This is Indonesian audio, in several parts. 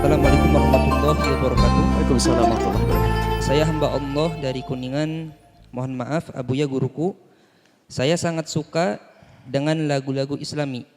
Assalamualaikum warahmatullahi wabarakatuh. Waalaikumsalam warahmatullahi wabarakatuh. Saya hamba Allah dari Kuningan. Mohon maaf Abuya guruku. Saya sangat suka dengan lagu-lagu Islami.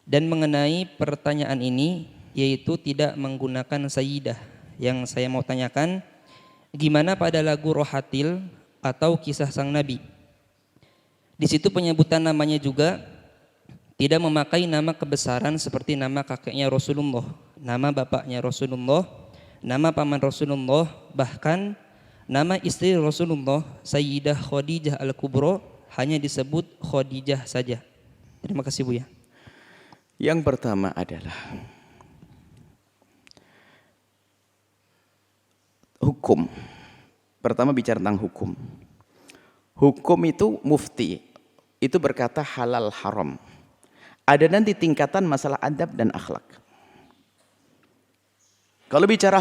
Dan mengenai pertanyaan ini, yaitu tidak menggunakan sayyidah. Yang saya mau tanyakan, gimana pada lagu Rohatil atau Kisah Sang Nabi? Di situ penyebutan namanya juga tidak memakai nama kebesaran seperti nama kakeknya Rasulullah, nama bapaknya Rasulullah, nama paman Rasulullah, bahkan nama istri Rasulullah Sayyidah Khadijah Al-Kubra hanya disebut Khadijah saja. Terima kasih Buya. Yang pertama adalah hukum. Pertama bicara tentang hukum. Hukum itu mufti, itu berkata halal haram. Ada nanti tingkatan masalah adab dan akhlak. Kalau bicara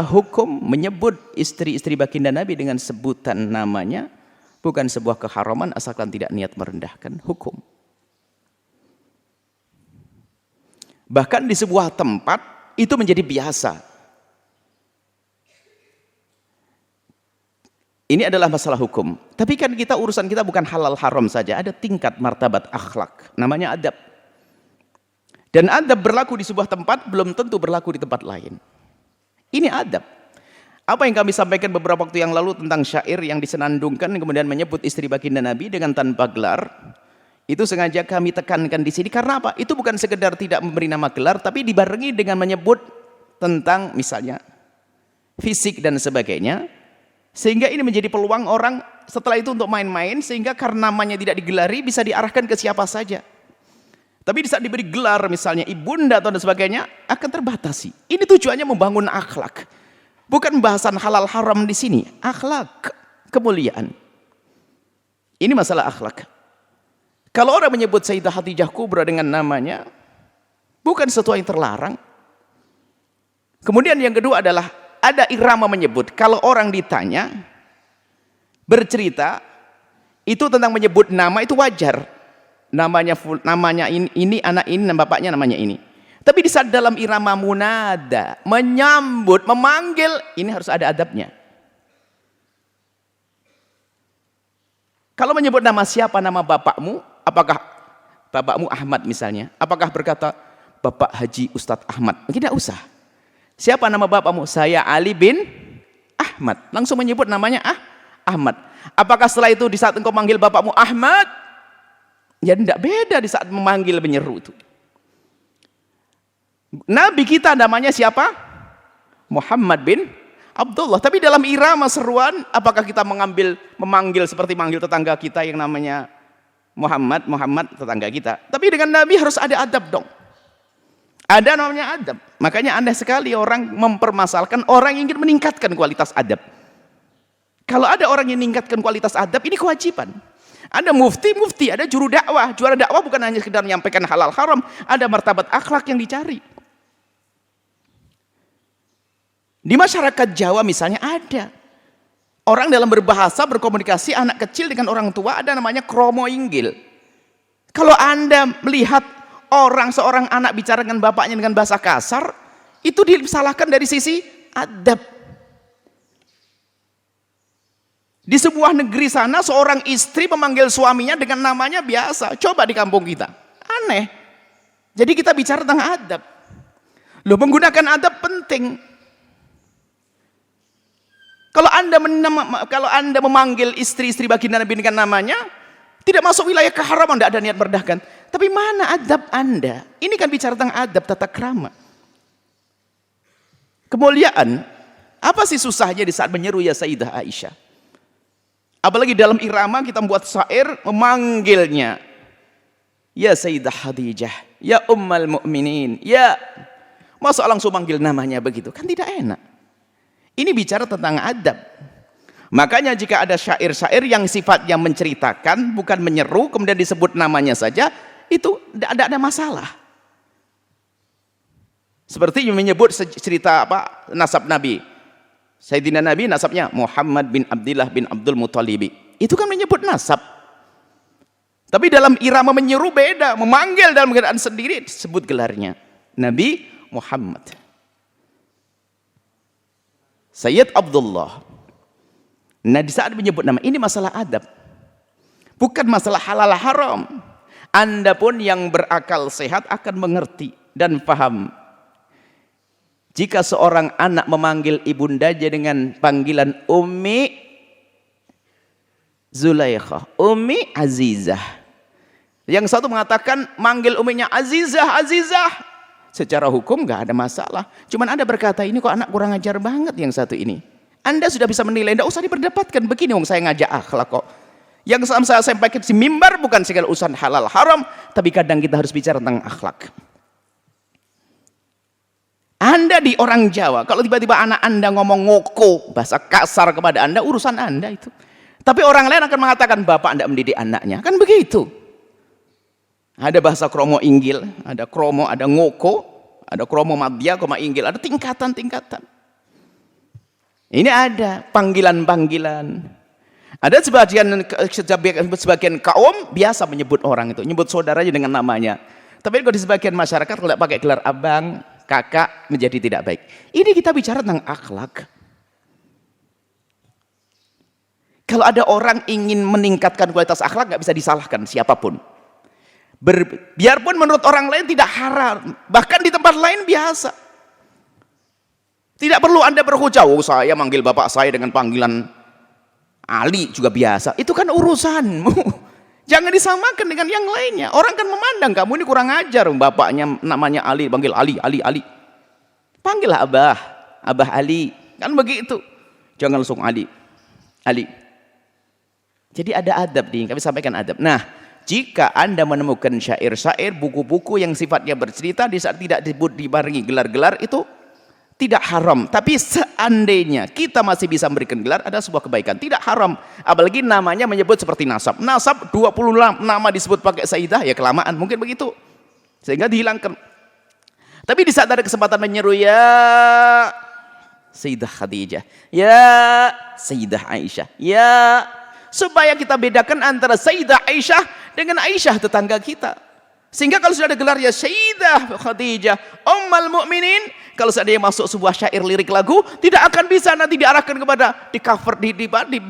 hukum menyebut istri-istri baginda Nabi dengan sebutan namanya bukan sebuah keharaman asalkan tidak niat merendahkan hukum. Bahkan di sebuah tempat itu menjadi biasa. Ini adalah masalah hukum. Tapi kan urusan kita bukan halal haram saja. Ada tingkat martabat akhlak. Namanya adab. Dan adab berlaku di sebuah tempat belum tentu berlaku di tempat lain. Ini adab. Apa yang kami sampaikan beberapa waktu yang lalu tentang syair yang disenandungkan kemudian menyebut istri baginda Nabi dengan tanpa gelar. Itu sengaja kami tekankan di sini. Karena apa? Itu bukan sekedar tidak memberi nama gelar. Tapi dibarengi dengan menyebut tentang misalnya fisik dan sebagainya. Sehingga ini menjadi peluang orang setelah itu untuk main-main, sehingga karena namanya tidak digelari bisa diarahkan ke siapa saja. Tapi di saat diberi gelar misalnya ibunda atau dan sebagainya akan terbatasi. Ini tujuannya membangun akhlak. Bukan bahasan halal haram di sini, akhlak, kemuliaan. Ini masalah akhlak. Kalau orang menyebut Sayyidah Khadijah Kubra dengan namanya bukan sesuatu yang terlarang. Kemudian yang kedua adalah ada irama menyebut. Kalau orang ditanya, bercerita, itu tentang menyebut nama itu wajar. Namanya ini, anak ini, dan bapaknya namanya ini. Tapi di saat dalam irama munada, menyambut, memanggil, ini harus ada adabnya. Kalau menyebut nama siapa, nama bapakmu, apakah bapakmu Ahmad misalnya, apakah berkata Bapak Haji Ustadz Ahmad? Tidak usah. Siapa nama bapakmu? Saya Ali bin Ahmad. Langsung menyebut namanya Ahmad. Apakah setelah itu di saat engkau manggil bapakmu Ahmad? Ya tidak beda di saat memanggil menyeru itu. Nabi kita namanya siapa? Muhammad bin Abdullah. Tapi dalam irama seruan, apakah kita memanggil seperti manggil tetangga kita yang namanya Muhammad tetangga kita. Tapi dengan Nabi harus ada adab dong. Ada namanya adab. Makanya aneh sekali orang mempermasalahkan orang yang ingin meningkatkan kualitas adab. Kalau ada orang yang meningkatkan kualitas adab, ini kewajiban. Ada mufti, ada juru dakwah. Juara dakwah bukan hanya sekedar menyampaikan halal haram. Ada martabat akhlak yang dicari. Di masyarakat Jawa misalnya ada. Orang dalam berbahasa, berkomunikasi, anak kecil dengan orang tua ada namanya kromo inggil. Kalau Anda melihat seorang anak bicara dengan bapaknya dengan bahasa kasar, itu disalahkan dari sisi adab. Di sebuah negeri sana, seorang istri memanggil suaminya dengan namanya biasa. Coba di kampung kita. Aneh. Jadi kita bicara tentang adab. Loh, menggunakan adab penting. Kalau Anda memanggil istri-istri baginda Nabi dengan namanya, tidak masuk wilayah keharaman, tidak ada niat merendahkan. Tapi mana adab Anda? Ini kan bicara tentang adab, tata krama. Kemuliaan, apa sih susahnya di saat menyeru ya Sayyidah Aisyah? Apalagi dalam irama kita membuat syair memanggilnya. Ya Sayyidah Khadijah, ya Ummal Mukminin, ya. Masa langsung manggil namanya begitu? Kan tidak enak. Ini bicara tentang adab. Makanya jika ada syair-syair yang sifatnya menceritakan, bukan menyeru, kemudian disebut namanya saja, itu tidak ada masalah. Seperti menyebut cerita nasab Nabi. Sayyidina Nabi nasabnya Muhammad bin Abdullah bin Abdul Muttalibi. Itu kan menyebut nasab. Tapi dalam irama menyeru beda, memanggil dalam keadaan sendiri disebut gelarnya Nabi Muhammad. Sayyid Abdullah. Nah, di saat menyebut nama ini masalah adab. Bukan masalah halal haram. Anda pun yang berakal sehat akan mengerti dan paham. Jika seorang anak memanggil ibundanya dengan panggilan Ummi Zulaikha, Ummi Azizah. Yang satu mengatakan manggil uminya Azizah, Azizah. Secara hukum nggak ada masalah. Cuman Anda berkata ini kok anak kurang ajar banget yang satu ini. Anda sudah bisa menilai, tidak usah diperdebatkan. Begini wong saya ngajak akhlak kok. Yang saya sampaikan di mimbar bukan segala urusan halal haram, tapi kadang kita harus bicara tentang akhlak. Anda di orang Jawa, kalau tiba-tiba anak Anda ngomong ngoko, bahasa kasar kepada Anda, urusan Anda itu. Tapi orang lain akan mengatakan bapak Anda mendidik anaknya, kan begitu. Ada bahasa kromo inggil, ada kromo, ada ngoko, ada kromo madya, koma inggil, ada tingkatan-tingkatan. Ini ada panggilan-panggilan. Ada sebagian kaum biasa menyebut orang itu, menyebut saudaranya dengan namanya. Tapi kalau di sebagian masyarakat kalau pakai gelar abang, kakak menjadi tidak baik. Ini kita bicara tentang akhlak. Kalau ada orang ingin meningkatkan kualitas akhlak, nggak bisa disalahkan siapapun. Biarpun menurut orang lain tidak haram, bahkan di tempat lain biasa. Tidak perlu Anda berhujah, oh saya manggil bapak saya dengan panggilan Ali juga biasa. Itu kan urusanmu. Jangan disamakan dengan yang lainnya. Orang kan memandang kamu ini kurang ajar, bapaknya namanya Ali, panggil Ali, Ali, Ali. Panggillah Abah, Abah Ali. Kan begitu. Jangan langsung Ali, Ali. Jadi ada adab nih, kami sampaikan adab. Nah, jika Anda menemukan syair-syair, buku-buku yang sifatnya bercerita di saat tidak disebut dibarengi gelar-gelar itu tidak haram. Tapi seandainya kita masih bisa memberikan gelar, ada sebuah kebaikan. Tidak haram. Apalagi namanya menyebut seperti nasab. Nasab 20 nama disebut pakai Sayyidah, ya kelamaan. Mungkin begitu. Sehingga dihilangkan. Tapi di saat ada kesempatan menyeru, ya Sayyidah Khadijah, ya Sayyidah Aisyah, ya, supaya kita bedakan antara Sayyidah Aisyah dengan Aisyah tetangga kita. Sehingga kalau sudah ada gelar ya Sayyidah Khadijah, Ummul Mukminin, kalau seandainya masuk sebuah syair lirik lagu, tidak akan bisa nanti diarahkan kepada di cover di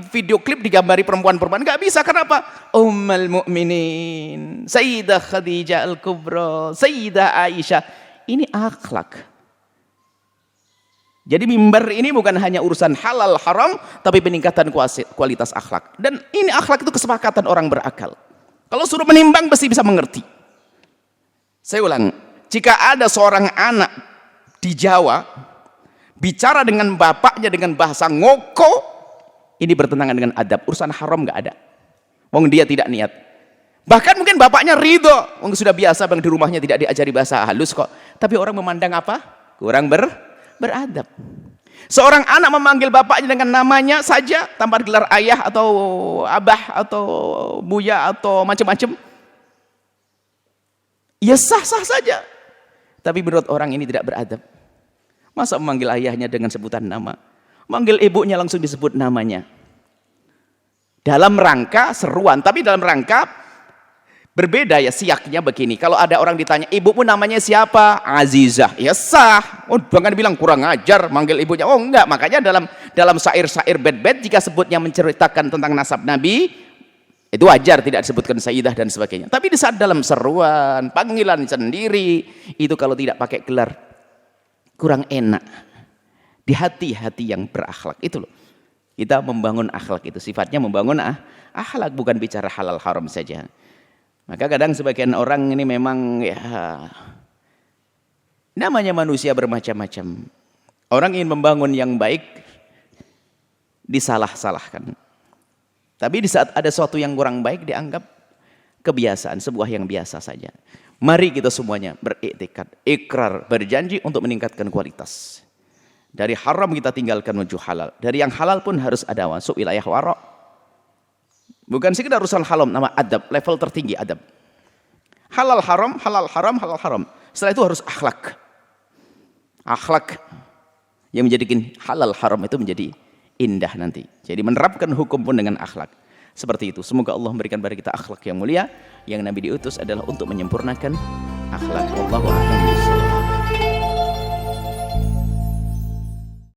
video klip digambari perempuan-perempuan, nggak bisa. Kenapa? Ummul Mukminin, Sayyidah Khadijah Al-Kubra, Sayyidah Aisyah. Ini akhlak. Jadi mimbar ini bukan hanya urusan halal haram, tapi peningkatan kualitas akhlak. Dan ini akhlak itu kesepakatan orang berakal. Kalau suruh menimbang pasti bisa mengerti. Saya ulang, jika ada seorang anak di Jawa bicara dengan bapaknya dengan bahasa ngoko, ini bertentangan dengan adab. Urusan haram nggak ada. Wong dia tidak niat. Bahkan mungkin bapaknya ridho, wong sudah biasa bang di rumahnya tidak diajari bahasa halus kok. Tapi orang memandang apa? Kurang beradab. Seorang anak memanggil bapaknya dengan namanya saja tanpa gelar ayah atau abah atau buya atau macam-macam, ya sah-sah saja. Tapi menurut orang ini tidak beradab. Masa memanggil ayahnya dengan sebutan nama, manggil ibunya langsung disebut namanya. Dalam rangka seruan, tapi dalam rangka berbeda ya siaknya begini. Kalau ada orang ditanya, ibumu namanya siapa? Azizah. Ya sah. Oh, jangan bilang kurang ajar manggil ibunya. Oh enggak, makanya dalam syair-syair bed-bed jika sebutnya menceritakan tentang nasab Nabi, itu wajar tidak disebutkan Sayyidah dan sebagainya. Tapi di saat dalam seruan, panggilan sendiri, itu kalau tidak pakai gelar kurang enak. Di hati-hati yang berakhlak itu loh. Kita membangun akhlak itu, sifatnya membangun akhlak, bukan bicara halal haram saja. Maka kadang sebagian orang ini memang ya namanya manusia bermacam-macam. Orang ingin membangun yang baik disalah-salahkan. Tapi di saat ada sesuatu yang kurang baik dianggap kebiasaan, sebuah yang biasa saja. Mari kita semuanya beriktikad, ikrar, berjanji untuk meningkatkan kualitas. Dari haram kita tinggalkan menuju halal. Dari yang halal pun harus ada masuk wilayah warok. Bukan sekedar urusan halal, nama adab, level tertinggi adab. Halal haram, halal haram, halal haram. Setelah itu harus akhlak. Akhlak yang menjadikan halal haram itu menjadi indah nanti. Jadi menerapkan hukum pun dengan akhlak. Seperti itu. Semoga Allah memberikan pada kita akhlak yang mulia. Yang Nabi diutus adalah untuk menyempurnakan akhlak. Wallahu a'lam.